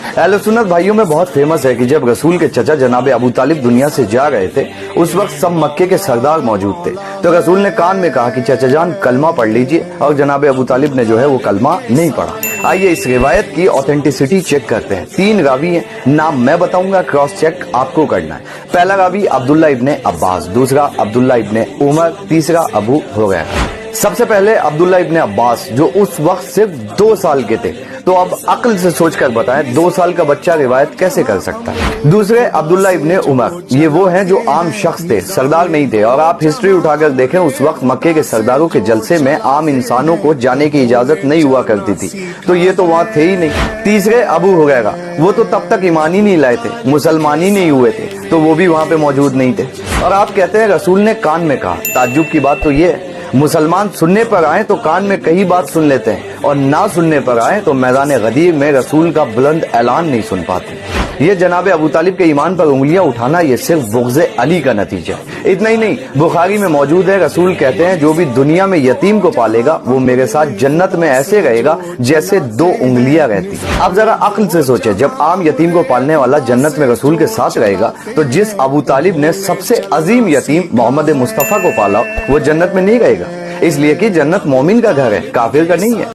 اہل سنت بھائیوں میں بہت فیمس ہے کہ جب رسول کے چچا جناب ابو طالب دنیا سے جا رہے تھے اس وقت سب مکے کے سردار موجود تھے، تو رسول نے کان میں کہا کہ چچا جان کلمہ پڑھ لیجئے، اور جناب ابو طالب نے جو ہے وہ کلمہ نہیں پڑھا۔ آئیے اس روایت کی اوتھینٹسٹی چیک کرتے ہیں۔ 3 راوی ہیں، نام میں بتاؤں گا، کراس چیک آپ کو کرنا ہے۔ پہلا راوی عبداللہ ابن عباس، دوسرا عبداللہ ابن عمر، تیسرا ابو ہریرہ۔ سب سے پہلے عبداللہ ابن عباس جو اس وقت صرف 2 سال کے تھے، تو اب عقل سے سوچ کر بتائیں 2 سال کا بچہ روایت کیسے کر سکتا ہے؟ دوسرے عبداللہ ابن عمر، یہ وہ ہیں جو عام شخص تھے، سردار نہیں تھے، اور آپ ہسٹری اٹھا کر دیکھیں اس وقت مکے کے سرداروں کے جلسے میں عام انسانوں کو جانے کی اجازت نہیں ہوا کرتی تھی، تو یہ تو وہاں تھے ہی نہیں۔ تیسرے ابو ہریرہ، وہ تو تب تک ایمان ہی نہیں لائے تھے، مسلمان ہی نہیں ہوئے تھے، تو وہ بھی وہاں پہ موجود نہیں تھے۔ اور آپ کہتے ہیں رسول نے کان میں کہا۔ تعجب کی بات تو یہ ہے، مسلمان سننے پر آئیں تو کان میں کئی بات سن لیتے ہیں، اور نہ سننے پر آئیں تو میدان غدیر میں رسول کا بلند اعلان نہیں سن پاتے۔ یہ جناب ابو طالب کے ایمان پر انگلیاں اٹھانا یہ صرف بغض علی کا نتیجہ ہے۔ اتنا ہی نہیں، بخاری میں موجود ہے، رسول کہتے ہیں جو بھی دنیا میں یتیم کو پالے گا وہ میرے ساتھ جنت میں ایسے رہے گا جیسے 2 انگلیاں رہتی۔ اب ذرا عقل سے سوچیں، جب عام یتیم کو پالنے والا جنت میں رسول کے ساتھ رہے گا تو جس ابو طالب نے سب سے عظیم یتیم محمد مصطفیٰ کو پالا وہ جنت میں نہیں رہے گا، اس لیے کہ جنت مومن کا گھر ہے، کافر کا نہیں ہے۔